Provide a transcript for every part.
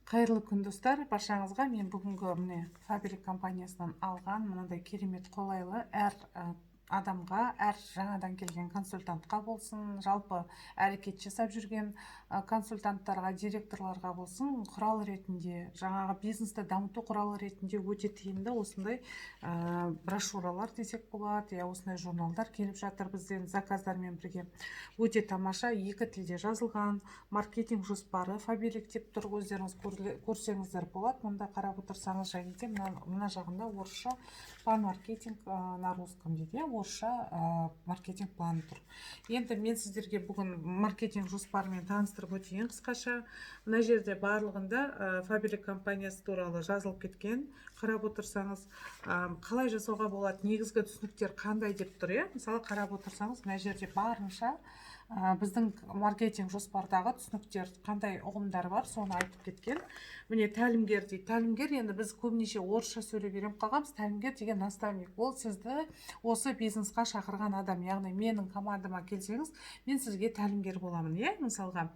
Қайырлы күн достар, баршаңызға мен бүгінгі міне Фабрик компаниясынан алған мынандай керемет қолайлы әр адамға, әр жаңадан келген консультантқа болсын, жалпы әрекет жасап жүрген консультанттарға, директорларға болсын, құрал ретінде, жаңағы бизнесті дамыту құралы ретінде өте тиімді осындай брошюралар десек болады, осындай журналдар келіп жатыр бізден заказдармен бірге. Өте тамаша, екі тілде жазылған маркетинг жоспары Фабрик деп тұр, өздеріңіз көрсеңіздер болады. Мұнда қарап отырсаңыз және де мына жағында орысша план маркетинг на русском дейді, орысша маркетинг планы тұр. Енді мен сіздерге бүгін маркетинг жоспарымен таныстырып өтейін қысқаша. Мына жерде барлығында Фабрик компаниясы туралы жазылып кеткен. Қарап отырсаңыз, қалай жасауға болады, негізгі түсініктер қандай деп тұр. Мысалы қарап отырсаңыз, мына жерде барынша біздің маркетинг жоспардағы түсініктер, қандай ұғымдар бар, соны айтып кеткен. Міне тәлімгер дейді. Тәлімгер, енді біз көбінесе орысша сөйлеп үйреніп қалғанбыз. Тәлімгер деген наставник. Ол сізді осы бизнесқа шақырған адам. Яғни менің командама келсеңіз, мен сізге тәлімгер боламын. Мысалға,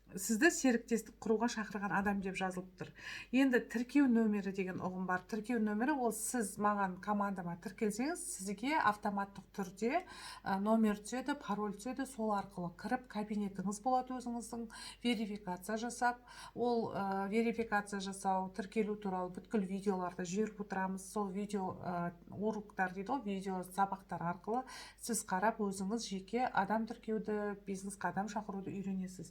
сізді серіктестік құруға шақырған адам деп жазылып тұр. Енді тіркеу нөмірі деген ұғым бар. Тіркеу нөмірі ол сіз маған командама тіркелсеңіз, сізге автоматтық түрде номер түседі, пароль түседі, сол арқылы кіріп кабинетіңіз болады өзіңіздің, верификация жасап, ол верификация жасау, тіркелу туралы бүткіл видеоларды жіберіп отырамыз. Сол видео уроктар дейді ғой, видео сабақтар арқылы сіз қарап өзіңіз жеке адам тіркеуді, бизнеске адам шақыруды үйренесіз.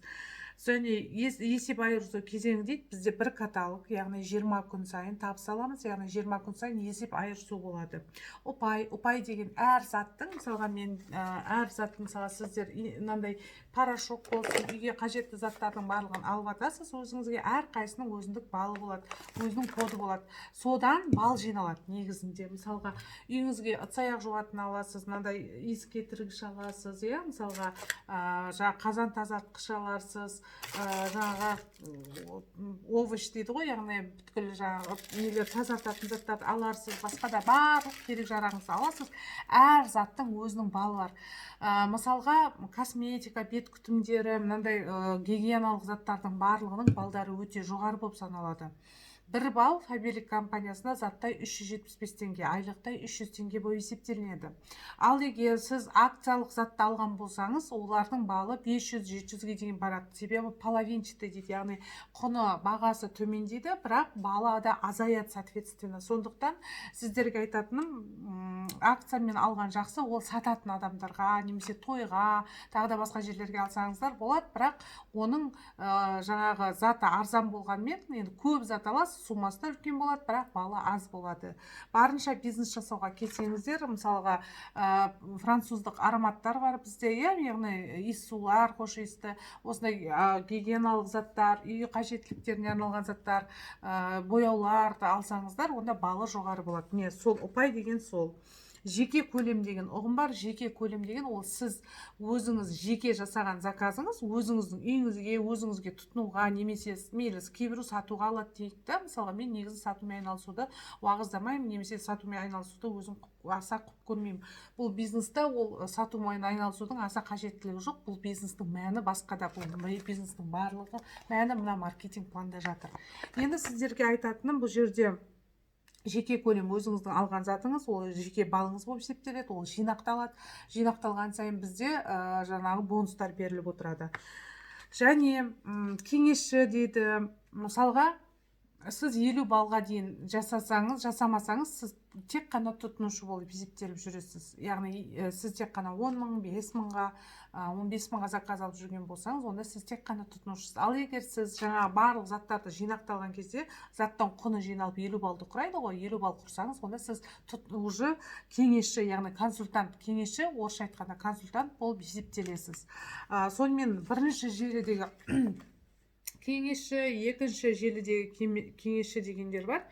Және есеп айырысу кезеңі дейді, бізде бір каталог, яғни 20 күн сайын табыс аламыз, яғни 20 күн сайын есеп айырысу болады. Ұпай деген әр заттың, мысалға сіздер мынандай порошок болсын, үйге қажетті заттардың барлығын алып атасыз, өзіңізге әр қайсының өзіндік балы болады, өзінің коды болады. Содан бал жиналады негізінде. Мысалға үйіңізге ыдыс-аяқ жуатын аласыз, мынандай иіс кетіргіш аласыз, мысалға қазан тазартқыш аларсыз, жаңағы овощ дейді ғой, яғни бүткіл жаңағы тазартатын заттарды аларсыз, басқа да барлық керек жарағыңызды аласыз. Әр заттың өзінің балы бар. Мысалға косметика, бет күтімдері, мынандай гигиеналық заттардың барлығының балдары өте жоғары болып саналады. Бір балл Фабрик компаниясына заттай 375 теңге, айлықтай 300 теңге бойы есептелінеді. Ал егер сіз акциялық затты алған болсаңыз, олардың балы 500-700-ге дейін барады. Себебі половинчатый дейді, яғни құны бағасы төмендейді, бірақ балы да азаяды соответственно. Сондықтан сіздерге айтатыным, акциямен алған жақсы, ол сататын адамдарға, немесе тойға, тағы да басқа жерлерге алсаңыздар болады, бірақ оның жаңағы заты арзан болғанмен, енді көп зат аласыз, сумасы да үлкен болады, бірақ балы аз болады. Барынша бизнес жасауға келсеңіздер, мысалға француздық ароматтар бар бізде, яғни иіссулар, хош иісті, осындай гигиеналық заттар, үй қажеттіліктеріне арналған заттар, бояуларды алсаңыздар, онда балы жоғары болады. Міне сол ұпай деген сол. Жеке көлем деген ұғым бар. Жеке көлем деген ол сіз өзіңіз жеке жасаған заказыңыз, өзіңіздің өзіңізге тұтынуға, немесе мейлі кейбірі сатуға алады дейді. Мысалға мен негізі сатумен айналысуды уағыздамаймын, немесе сатумен айналысуды өзім аса құп көрмеймін. Бұл бизнесте ол сатумен айналысудың аса қажеттілігі жоқ. Бұл бизнестің мәні басқада, бұл бизнестің барлығы мәні мына маркетинг планда жатыр. Енді сіздерге айтатыным, бұл жерде жеке көлем өзіңіздің алған затыңыз, ол жеке балыңыз болып есептеледі, ол жинақталады. Жинақталған сайын бізде жаңағы бонустар беріліп отырады. Және кеңесші дейді, мысалға сіз 50 балға дейін жасамасаңыз, сіз тек қана тұтынушы болып есептеліп жүресіз. Яғни сіз тек қана 10 мың, 5 мыңға, 15 мыңға заказ алып жүрген болсаңыз, онда сіз тек қана тұтынушысыз. Ал егер сіз жаңағы барлық заттарды жинақталған кезде, заттың құны жиналып 50 балды құрайды ғой, 50 бал құрсаңыз, онда сіз уже кеңесші, яғни консультант, кеңесші, орысша айтқанда консультант болып есептелесіз. Сонымен бірінші желідегі кеңесші, екінші желідегі кеңесші дегендер бар,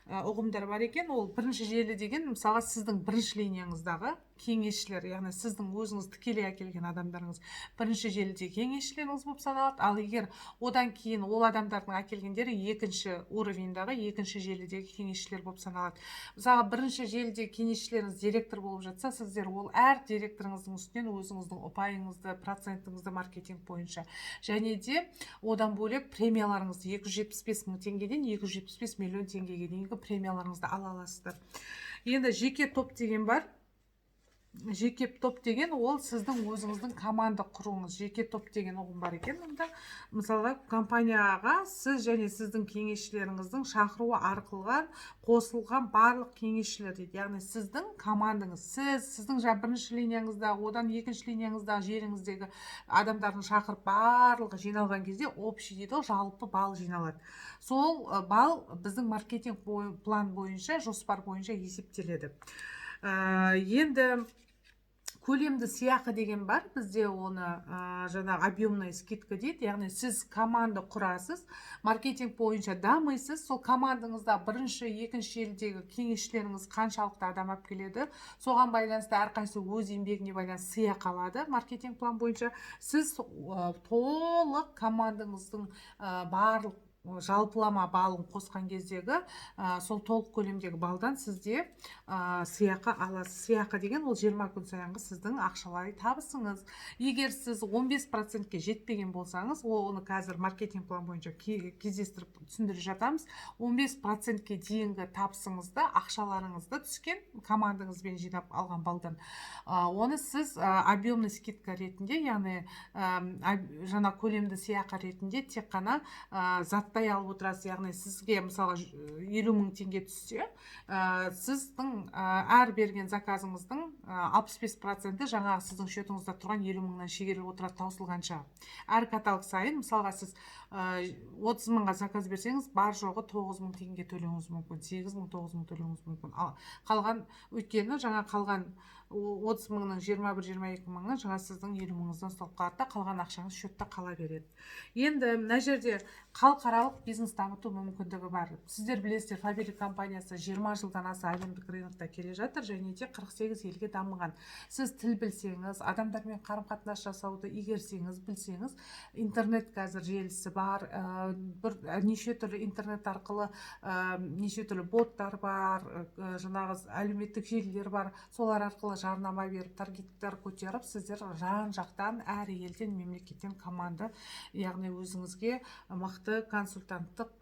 ұғымдар бар екен. Ол бірінші желі деген, мысалға сіздің бірінші линияңыздағы кеңесшілер, яғни сіздің өзіңіз тікелей әкелген адамдарыңыз бірінші желіде кеңесшілеріңіз болып саналады. Ал егер одан кейін ол адамдардың әкелгендері екінші уровеньдағы екінші желідегі кеңесшілер болып саналады. Мысалы бірінші желіде кеңесшілеріңіз директор болып жатса, сіздер ол әр директорыңыздың үстінен өзіңіздің ұпайыңызды, процентіңізді маркетинг бойынша және де одан бөлек премияларыңызды 275 мың теңгеден 275 миллион теңгеге дейінгі премияларыңызды ала аласыздар. Енді жеке топ деген бар. Жеке топ деген ол сіздің өзіңіздің команда құруыңыз. Жеке топ деген ұғым бар екен. Онда мысалға компанияға сіз және сіздің кеңесшілеріңіздің шақыруы арқылы қосылған барлық кеңесшілер дейді. Яғни сіздің командаңыз, сіздің бірінші линияңызда, одан екінші линияңыздағы жеріңіздегі адамдардың шақырып барлығы жиналған кезде общий дейді, жалпы балл жиналады. Сол балл біздің маркетинг план бойынша, жоспар бойынша есептеледі. Енді көлемді сыйақы деген бар, бізде оны жаңағы объемная скидка дейді. Яғни сіз команда құрасыз, маркетинг бойынша дамисыз, сол командаңызда бірінші, екінші желідегі кеңесшілеріңіз қаншалықты адам алып келеді, соған байланысты әрқайсысы өз еңбегіне байланысты сыйақы алады. Маркетинг план бойынша сіз толық командаңыздың барлық жалпылама балын қосқан кездегі сол толық көлемдегі балдан сізде сыйақы аласыз. Сыйақы деген ол 20 күн сайынғы сіздің ақшалай табысыңыз. Егер сіз 15%-ке жетпеген болсаңыз, оны қазір маркетинг план бойынша кездестіріп түсіндіріп жатамыз. 15%-ке дейінгі табысыңызды, ақшаларыңызды түскен командаңызбен жинап алған балдан, оны сіз объемный скидка ретінде, яғни жаңа көлемді сыйақы ретінде тек қана заттай алып отырасыз. Яғни сізге мысалға 50 мың теңге түссе, сіздің әр берген заказыңыздың 65% жаңағы сіздің счетыңызда тұрған 50 мыңнан шегеріліп отырады таусылғанша. Әр каталог сайын мысалға сіз 30 мыңға заказ берсеңіз, бар жоғы 9 мың теңге төлеуіңіз мүмкін, 8 мың, 9 мың төлеуіңіз мүмкін. Қалған, өйткені жаңа қалған 30 мыңның 21-22 мыңы жаңа сіздің 50 мыңыңыздан ұсталып қалады да, қалған ақшаңыз счетта қала береді. Енді мына жерде халықаралық бизнес дамыту мүмкіндігі бар. Сіздер білесіздер, Фаберик компаниясы 20 жылдан аса әлемдік рынокта келе жатыр және де 48 елге дамыған. Сіз тіл білсеңіз, адамдармен қарым-қатынас жасауды игерсеңіз, білсеңіз, интернет қазір желісі бар, неше түрлі интернет арқылы неше түрлі боттар бар, жаңағы әлеуметтік желілер бар, солар арқылы жарнама беріп, таргеттер көтеріп, сіздер жан-жақтан әр елден, мемлекеттен команда, яғни өзіңізге мықты консультанттық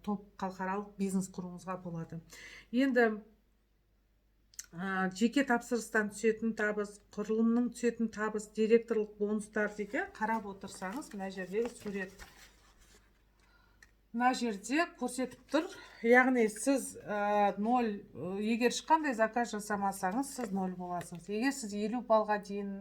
топ, халықаралық бизнес құруыңызға болады. Енді жеке тапсырыстан түсетін табыс, құрылымның түсетін табыс, директорлық бонустар дейді. Қарап отырсаңыз, мына жердегі сурет. Мына жерде көрсетіп тұр. Яғни сіз 0, егер ешқандай заказ жасамасаңыз, сіз 0 боласыз. Егер сіз 50 балға дейін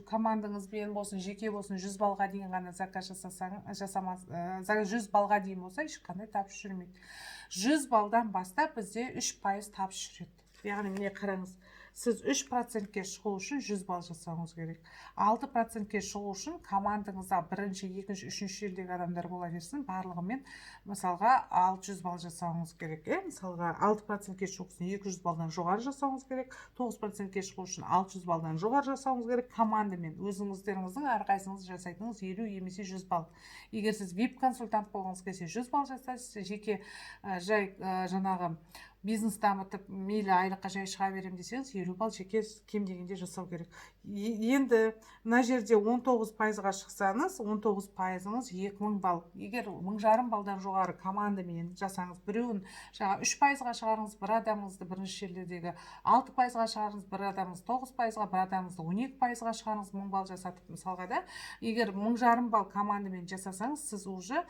командаңызбен болсын, жеке болсын, 100 балға дейін ғана заказ жасамас, 100 балға дейін болса, ешқандай табыс жүрмейді. 100 балдан бастап бізде 3% табыс жүреді. Яғни міне қараңыз, сіз 3%-ке шығу үшін 100 балл жасауыңыз керек. 6%-ке шығу үшін командаңызда бірінші, екінші, үшінші жердегі адамдар бола берсін, барлығымен мысалға 600 балл жасауыңыз керек. Мысалға 6%-ке шығу үшін 200 балдан жоғары жасауыңыз керек, 9%-ке шығу үшін 600 балдан жоғары жасауыңыз керек. Командамен өзіңіздеріңіздің әрқайсыңыз жасайтыныңыз 50 емесе 100 балл. Егер сіз VIP консультант болғыңыз келсе 100 балл жасайсыз, жеке жай жаңағы бизнес дамытып, мейлі айлыққа жай шыға берем десеңіз, 50 балл жеке кем дегенде жасау керек. Енді мына жерде 19%-ға шықсаңыз, 19%-ыңыз 2000 балл. Егер 1500 балдан жоғары командамен жасаңыз, біреуін 3%-ға шығарыңыз, бір адамыңызды бірінші жерлердегі 6%-ға шығарыңыз, бір адамыңыз 9%-ға, бір адамыңызды 12%-ға шығарыңыз, 1000 балл жасатып, мысалға да, егер 1500 балл командамен жасасаңыз, сіз уже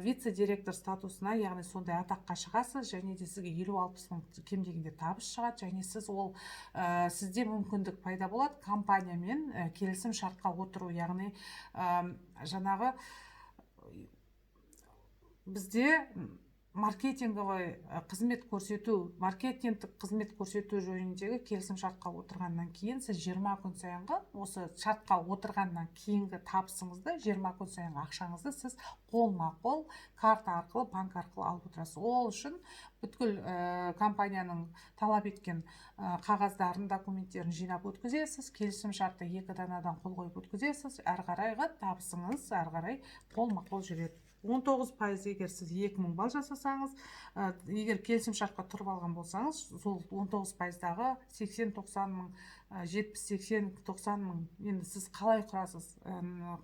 вице-директор статусына, яғни сондай атаққа шығасыз, және де сізге 50-60 мың кем дегенде табыс шығады, және сіз сізде мүмкіндік пайда болады компаниямен келісім шартқа отыру, яғни жаңағы бізде маркетинговый маркетингтік қызмет көрсету жөніндегі келісім шартқа отырғаннан кейін сіз 20 күн сайынғы осы шартқа отырғаннан кейінгі табысыңызды 20 күн сайынғы ақшаңызды сіз қолма-қол карта арқылы, банк арқылы алып отырасыз. Ол үшін бүткіл компанияның талап еткен қағаздарын, документтерін жинап өткізесіз, келісім шартты 2 данадан қол қойып өткізесіз, әрі қарайғы табысыңыз әрі қарай қолма-қол жүреді. 19% егер сіз 2000 балл жасасаңыз, егер келісім шартқа тұрып алған болсаңыз, сол 19%-дағы 80-90 мың, 70-80-90 мың, енді сіз қалай құрасыз,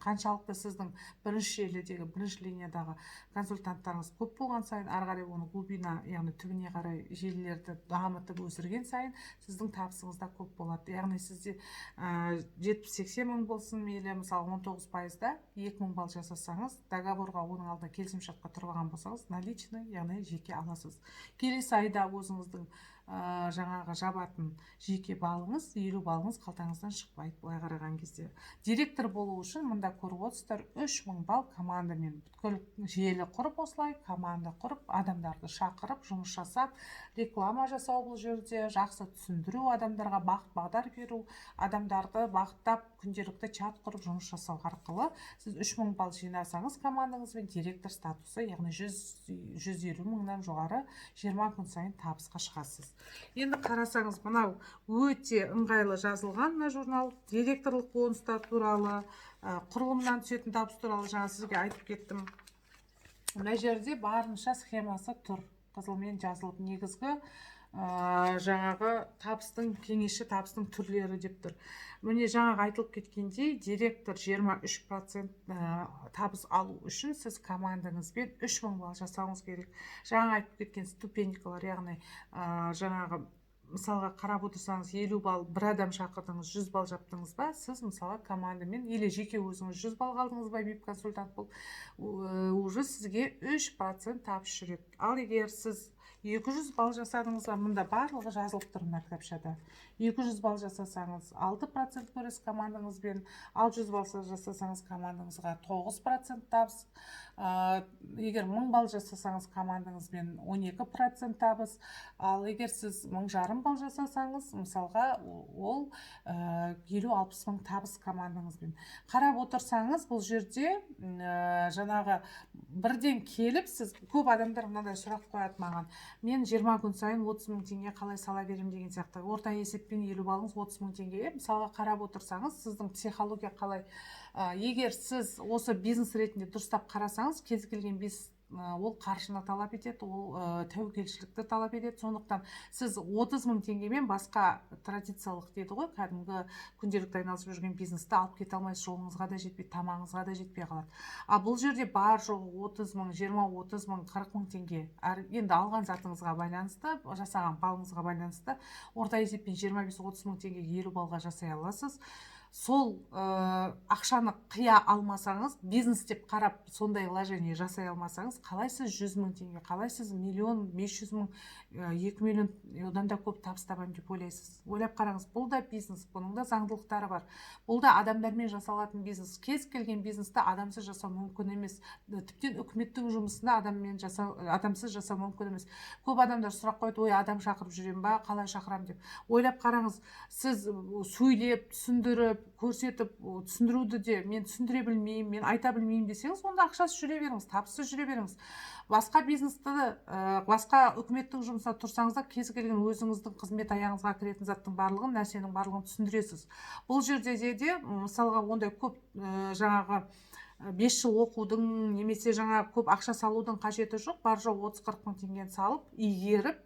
қаншалықты сіздің бірінші желідегі, бірінші линиядағы консультанттарыңыз көп болған сайын, әрі қарай оны глубина, яғни түбіне қарай желілерді дамытып өсірген сайын, сіздің табысыңыз да көп болады. Яғни сізде 70-80 мың болсын, мейлі мысалы 19%-да 2000 балл жасасаңыз, договорға оның алдында келісім шартқа тұрып алған болсаңыз, наличный, яғни жеке аласыз. Келесі айда өзіңіздің жаңағы жабатын жеке балыңыз, 50 балыңыз қалтаңыздан шықпайды былай қараған кезде. Директор болу үшін мұнда көріп отырсыздар 3000 балл командамен бүткіл желі құрып, осылай команда құрып, адамдарды шақырып, жұмыс жасап, реклама жасау бұл жерде, жақсы түсіндіру, адамдарға бағыт-бағдар беру, адамдарды бағыттап, күнделікті чат құрып жұмыс жасау арқылы сіз 3000 балл жинасаңыз командаңызбен директор статусы, яғни 150 мыңнан жоғары 20 күн сайын табысқа шығасыз. Енді қарасаңыз, мынау өте ыңғайлы жазылған мына журнал, директорлық бонустар туралы, құрылымнан түсетін табыс туралы жаңа сізге айтып кеттім. Мына жерде барынша схемасы тұр, қызылмен жазылып, негізгі жаңағы табыстың кеңесші табыстың түрлері деп тұр. Міне жаңағы айтылып кеткендей, директор 23% табыс алу үшін сіз командаңызбен 3000 балл жасауыңыз керек. Жаңа айтып кеткен ступенькалар, яғни жаңағы мысалға қарап отырсаңыз 50 балл бір адам шақырдыңыз, 100 балл жаптыңыз ба, сіз мысалы командамен или жеке өзіңіз 100 балл қалдыңыз ба, VIP консультант болып, уже сізге 3% табыс жүреді. Ал егер сіз 200 балл жасадыңыз ба, мұнда барлығы жазылып тұр мына кітапшада. 200 балл жасасаңыз 6% көресіз командаңызбен, ал 100 балл жасасаңыз командаңызға 9% табыс. Егер 1000 балл жасасаңыз командаңызбен 12% табыс. Ал егер сіз 1500 балл жасасаңыз, мысалға ол 50-60 мың табыс командаңызбен. Қарап отырсаңыз, бұл жерде жаңағы бірден келіп, сіз көп адамдар мынандай сұрақ қояды маған. Мен 20 күн сайын 30 мың теңге қалай сала берем деген сияқты. Орта есеппен 50 балыңыз 30 мың теңге. Мысалға қарап отырсаңыз, сіздің психология қалай? Егер сіз осы бизнес ретінде дұрыстап қарасаңыз, кез келген бизнес ол қаржыны талап етеді, ол тәуекелшілікті талап етеді. Сондықтан сіз 30 мың теңгемен басқа традициялық дейді ғой, кәдімгі күнделікті айналысып жүрген бизнесті алып кете алмайсыз, жолыңызға да жетпейді, тамағыңызға да жетпей қалады. Бұл жерде бар жоғы 30 мың, 20-30 мың, 40 мың теңге. Енді алған затыңызға байланысты, жасаған балыңызға байланысты, орта есеппен 25-30 мың теңгеге 50 балға жасай аласыз. Сол ақшаны қия алмасаңыз, бизнес деп қарап сондай вложение жасай алмасаңыз, қалай сіз 100 мың теңге, қалай сіз 1.500 мың, 2 миллион, одан да көп табыс табамын деп ойлайсыз? Ойлап қараңыз, бұл да бизнес, бұның да заңдылықтары бар. Бұл да адамдармен жасалатын бизнес. Кез келген бизнесті адамсыз жасау мүмкін емес. Тіптен үкіметтің жұмысында адамсыз жасау мүмкін емес. Көп адамдар сұрақ қойды, ой, адам шақырып жүрем ба, қалай шақырам деп. Ойлап қараңыз, сіз сөйлеп, түсіндіріп, көрсетіп, түсіндіруді де мен түсіндіре білмеймін, мен айта білмеймін десеңіз, онда ақшасыз жүре беріңіз, табыссыз жүре беріңіз. Басқа бизнесті, басқа үкіметтің жұмысына тұрсаңыз да, кез келген өзіңіздің қызмет аяғыңызға кіретін заттың барлығын, нәрсенің барлығын түсіндіресіз. Бұл жерде де мысалға ондай көп жаңағы 5 жыл оқудың, немесе жаңа көп ақша салудың қажеті жоқ. Бар жоқ 30-40 мың теңгені салып, игеріп,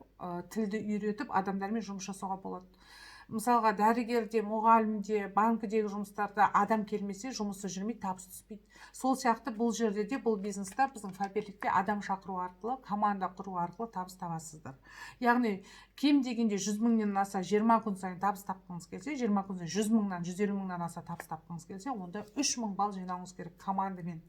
тілді үйретіп, адамдармен жұмыс жасауға болады. Мысалға дәрігерде, мұғалімде, банкідегі жұмыстарда адам келмесе, жұмысы жүрмейді, табыс түспейді. Сол сияқты бұл жерде де, бұл бизнесте біздің Фаберликте адам шақыру арқылы, команда құру арқылы табыс табасыздар. Яғни кем дегенде 100 мыңнан аса 20 күн сайын табыс тапқыңыз келсе, 20 күн сайын 100 мыңнан 150 мыңнан аса табыс тапқыңыз келсе, онда 3000 балл жинауыңыз керек командамен.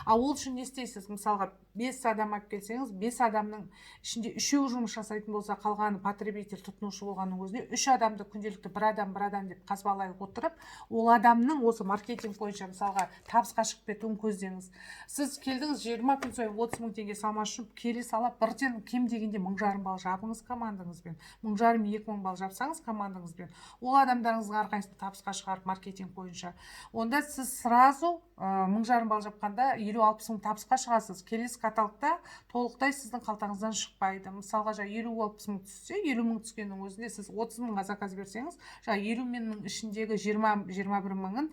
Ал ол үшін не істейсіз? Мысалға 5 адам алып келсеңіз, 5 адамның ішінде 3-еуі жұмыс жасайтын болса, қалғаны потребитель, тұтынушы болғанның өзінде 3 адамды күнделікті күнделікті бір адам деп қазбалай отырып, ол адамның осы маркетинг бойынша мысалға табысқа шығып кетуін көздеңіз. Сіз келдіңіз 20 күн сайын 30 мың теңге салмақ үшін келе сала бірден кем дегенде 1,5 балл жабыңыз командаңызбен. 1,5-2 мың балл жапсаңыз командаңызбен, ол адамдарыңыздың әрқайсысын табысқа шығарып маркетинг бойынша. Онда сіз сразу 1,5 балл жапқанда 50-60 мың табысқа шығасыз. Келесі каталогта толықтай сіздің қалтаңыздан шықпайды. Мысалға 50-60 мың түссе, 50 мың түскеннің өзінде сіз 30 мыңға заказ берсеңіз, 50 мыңның ішіндегі 20-21 мыңын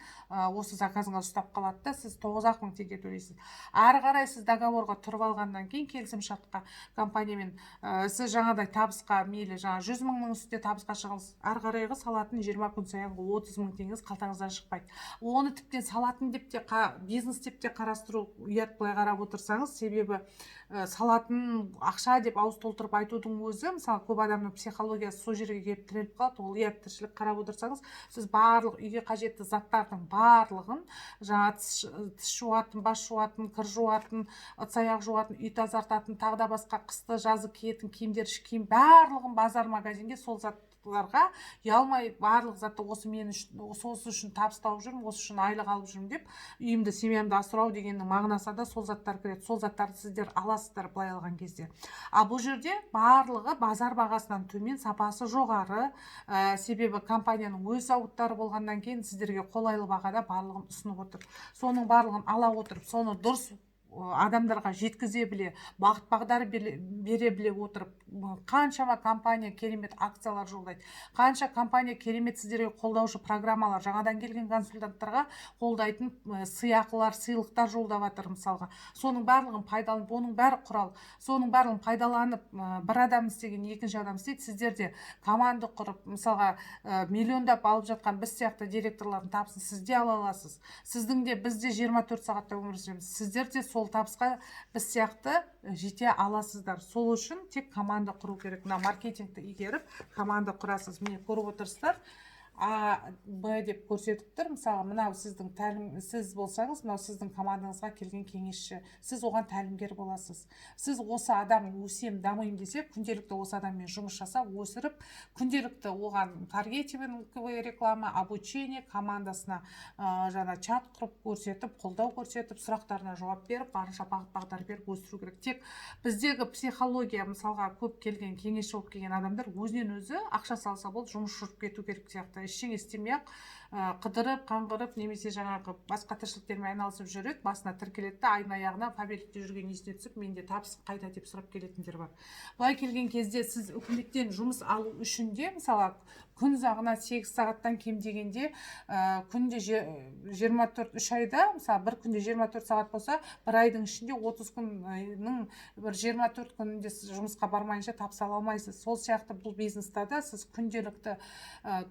осы заказыңа ұстап қалады да, сіз 9 мың теңге төлейсіз. Ары қарай сіз договорға тұрып алғаннан кейін, келісім шартқа компаниямен сіз жаңадай табысқа мейлі 100 мыңның үстінде табысқа шығыңыз, ары қарайғы салатын 20 күн сайынғы 30 мың теңгеңіз қалтаңыздан шықпайды. Оны тіптен салатын деп те, бизнес деп те қарастыру ұят, былай қарап отырсаңыз, себебі салатын ақша деп ауыз толтырып айтудың өзі, мысалы көп адамның психологиясы сол жерге келіп тіреліп қалады. Ол ұят тіршілік. Қарап отырсаңыз, сіз барлық үйге қажетті заттардың барлығын, жаңа тіс жуатын, бас жуатын, кір жуатын, ыдыс аяқ жуатын, үй тазартатын, тағы да басқа қысты жазы киетін киімдер, іш киім барлығын базар магазинге сол заттарға ұялмай барлық затты осы үшін табыс тауып жүрмін, осы үшін айлық алып жүрмін деп, үйімді, семьямды асырау дегеннің мағынасы да сол заттар кіреді. Сол заттарды сіздер аласыздар былай алған кезде. Ал бұл жерде барлығы базар бағасынан төмен, сапасы жоғары, себебі компанияның өз зауыттары болғаннан кейін сіздерге қолайлы бағада барлығын ұсынып отыр. Соның барлығын ала отырып, соны дұрыс адамдарға жеткізе біле, бағыт бағдар бере біле отырып, қаншама компания керемет акциялар жолдайды, қанша компания керемет сіздерге қолдаушы программалар, жаңадан келген консультанттарға қолдайтын сыйақылар, сыйлықтар жолдап жатыр мысалға. Соның барлығын пайдаланып, оның бәрі құрал, соның барлығын пайдаланып, бір адам істеген екінші адам істейді. Сіздер де команда құрып, мысалға миллиондап алып жатқан біз сияқты директорлардың табысын сіз де ала аласыз. Сіздің де, біз де 24 сағатта өмір сүреміз. Сіздер де сол табысқа біз сияқты жете аласыздар. Сол үшін тек команда құру керек. Мына маркетингті игеріп, команда құрасыз. Міне көріп отырсыздар. Б деп көрсетіп тұр. Мысалы, мынау сіздің сіз болсаңыз, мынау сіздің командаңызға келген кеңесші. Сіз оған тәлімгер боласыз. Сіз осы адам өсем, дамайым десе, күнделікті осы адаммен жұмыс жасап, өсіріп, күнделікті оған таргетинговая реклама, обучение, командасына жаңа чат құрып көрсетіп, қолдау көрсетіп, сұрақтарына жауап беріп, барынша бағыт-бағдар беріп өсіру керек. Тек біздегі психология, мысалға көп келген кеңесші болып келген адамдар өзінен өзі ақша салса болды, жұмыс жүріп кету керек сияқты. Ештеңе істемей-ақ қыдырып, қаңғырып, немесе жаңағы басқа тіршіліктермен айналысып жүреді, басына тіркеледі, айдың аяғына победте жүрген есіне түсіп, менде табыс қайда деп сұрап келетіндер бар. Былай келген кезде сіз үкіметтен жұмыс алу үшін де, мысалы, күн ұзағына 8 сағаттан кем дегенде күнде 24 3 айда, мысалы бір күнде 24 сағат болса, бір айдың ішінде 30 күннің бір 24 күнінде жұмысқа бармайынша табыс ала алмайсыз. Сол сияқты бұл бизнеста да сіз күнделікті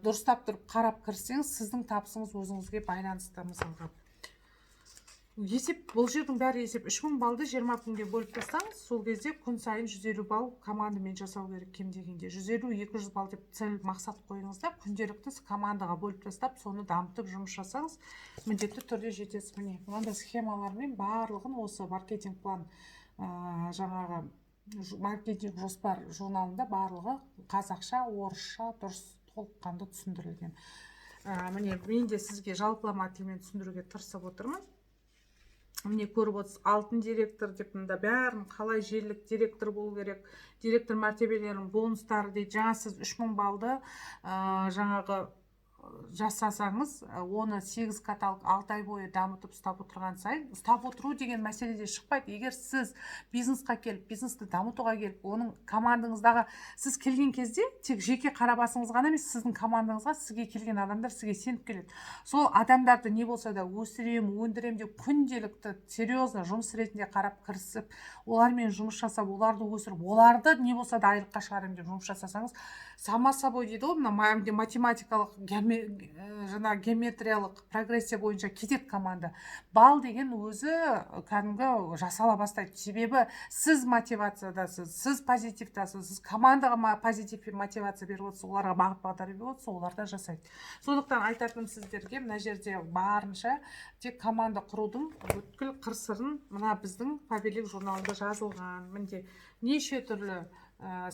дұрыстап тұрып қарап кірсеңіз, сіздің табысыңыз өзіңізге байланысты. Мысалға есеп, бұл жердің бәрі есеп. 3000 балды 20 күнге бөліп тастаңыз, сол кезде күн сайын 150 балл командамен жасау керек кем дегенде. 150-200 балл деп цель мақсат қойыңыз да, күнделікті командаға бөліп тастап, соны дамытып жұмыс жасаңыз, міндетті түрде жетесіз. Міне, мынандай схемалармен барлығын осы маркетинг план, жаңағы маркетинг жоспар журналында барлығы қазақша, орысша дұрыс толыққанды түсіндірілген. Міне, мен де сізге жалпылама тілмен түсіндіруге тырысып отырмын. Міне көріп отырсыз, алтын директор деп, мында бәрін қалай желілік директор болу керек, директор мәртебелерінің бонустары дейді. Жаңа сіз 3000 балды жаңағы жасасаңыз, оны 8 каталог 6 ай бойы дамытып ұстап отырған сайын, ұстап отыру деген мәселеде шықпайды. Егер сіз бизнесқа келіп, бизнесті дамытуға келіп, оның командаңыздағы сіз келген кезде тек жеке қарабасыңыз ғана емес, сіздің командаңызға сізге келген адамдар сізге сеніп келеді. Сол адамдарды не болса да өсірем, өндірем деп күнделікті серьезно жұмыс ретінде қарап кірісіп, олармен жұмыс жасап, оларды өсіріп, оларды не болса да айлыққа шығарам деп жұмыс жасасаңыз, сама собой дейді ғой, мына математикалық геометрия жаңа геометриялық прогрессия бойынша кетеді команда. Бал деген өзі кәдімгі жасала бастайды. Себебі сіз мотивациядасыз, сіз позитивтасыз, сіз командаға позитив пен мотивация беріп отырсыз, оларға бағыт бағдар беріп отырсыз, олар да жасайды. Сондықтан айтатыным сіздерге, мына жерде барынша тек команда құрудың бүткіл қыр-сырын мына біздің Победитель журналында жазылған. Мінде неше түрлі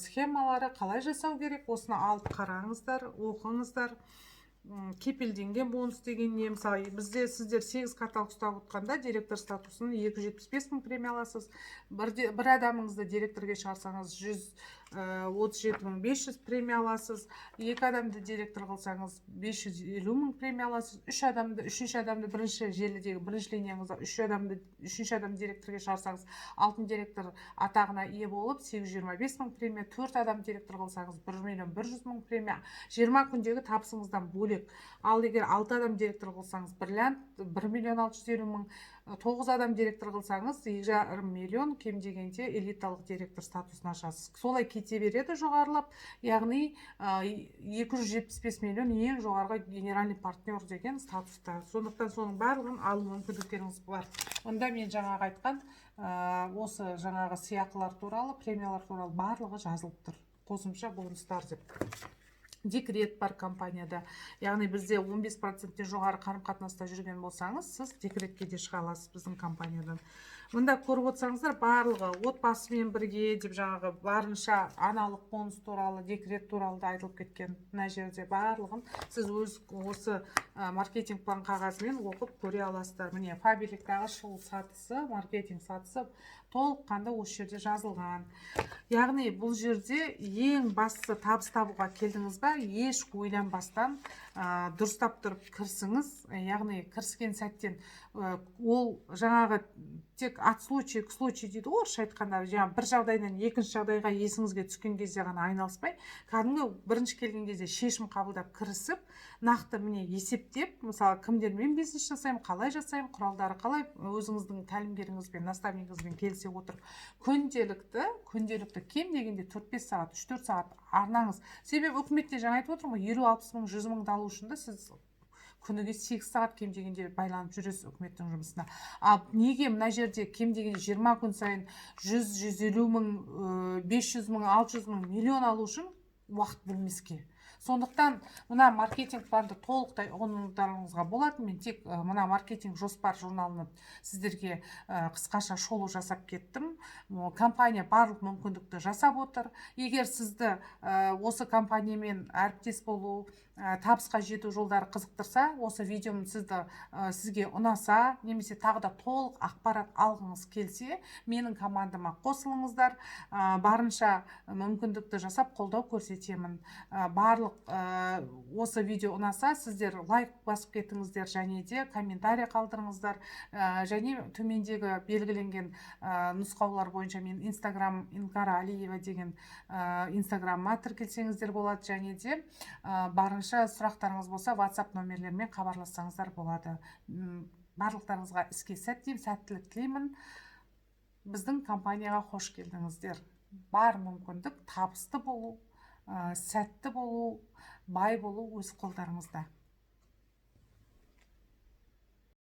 схемалары қалай жасау керек, осыны алып қараңыздар, оқыңыздар. Кепілденген бонус деген не? Мысалы, бізде сіздер 8 каталог ұстап отқанда директор статусын 275 000 премия аласыз. Бір адамыңызды директорге шығарсаңыз 137 500 премия аласыз. 2 адамды директор қылсаңыз 550 000 премия аласыз. Үшінші адамды бірінші желідегі бірінші линияңызда үшінші адам директорге шығарсаңыз алтын директор атағына ие болып 825 000 премия. 4 адам директор қылсаңыз 1 100 000 премия. 20 күндегі табысыңыздан бөлек. Ал егер 6 адам директор қылсаңыз 1 650 000, 9 адам директор қылсаңыз 2,5 миллион, кем дегенде элиталық директор статусын ашасыз. Солай кете береді жоғарылап, яғни 275 миллион ең жоғарғы генеральный партнер деген статуста. Сондықтан соның барлығын алу мүмкіндіктеріңіз бар. Онда мен жаңағы айтқан осы жаңағы сыйақылар туралы, премиялар туралы барлығы жазылып тұр. Қосымша бонустар деп. Декрет бар компанияда, яғни бізде 15%-тен жоғары қарым-қатынаста жүрген болсаңыз, сіз декретке де шыға аласыз біздің компаниядан. Мында көріп отырсаңыздар, барлығы отбасымен бірге деп жаңағы барынша аналық бонус туралы, декрет туралы да айтылып кеткен. Мына жерде барлығын сіз осы маркетинг план қағазымен оқып көре аласыздар. Міне Победительдегі шоу сатысы, маркетинг сатысы толыққанды осы жерде жазылған. Яғни бұл жерде ең бастысы табыс табуға келдіңіз ба, еш ойланбастан дұрыстап тұрып кірсіңіз. Яғни кіріскен сәттен ол жаңағы тек от случая к случаю дейді ғой, орысша айтқанда, жаңағы бір жағдайдан екінші жағдайға есіңізге түскен кезде ғана айналыспай, кәдімгі бірінші келген кезде шешім қабылдап кірісіп, нақты міне есептеп, мысалы кімдермен бизнес жасаймын, қалай жасаймын, құралдары қалай, өзіңіздің тәлімгеріңізбен, наставнигіңізбен келісе отырып, күнделікті кем дегенде 4-5 сағат, 3-4 сағат арнаңыз. Себебі үкіметте жаңа айтып отырмын ғой, 50-60 мың, 100 мыңды алу үшін сіз күніге 8 сағат кем дегенде байланып жүресіз үкіметтің жұмысына. Ал неге мына жерде кем дегенде 20 күн сайын 100-150 мың, 500 мың, 600 мың, миллион алу үшін уақыт бөлмеске? Сондықтан мына маркетинг планды толықтай ұғынуыңызға болады. Мен тек мына маркетинг жоспар журналын сіздерге қысқаша шолу жасап кеттім. Компания барлық мүмкіндікті жасап отыр. Егер сізді осы компаниямен әріптес болу, табысқа жету жолдары қызықтырса, осы видеом сізге ұнаса, немесе тағы да толық ақпарат алғыңыз келсе, менің командама қосылыңыздар. Барынша мүмкіндікті жасап қолдау көрсетемін. Барлық осы видео ұнаса, сіздер лайк басып кетіңіздер, және де комментарий қалдырыңыздар. Және төмендегі белгіленген нұсқаулар бойынша мен Инстаграм Инкара Алиева деген Инстаграмма тіркелсеңіздер болады. Және де барынша сұрақтарыңыз болса, WhatsApp номерлермен хабарлассаңыздар болады. Барлықтарыңызға іске сәттілік тілеймін. Біздің компанияға қош келдіңіздер. Бар мүмкіндік табысты болу, сәтті болу, бай болу өз қолдарыңызда.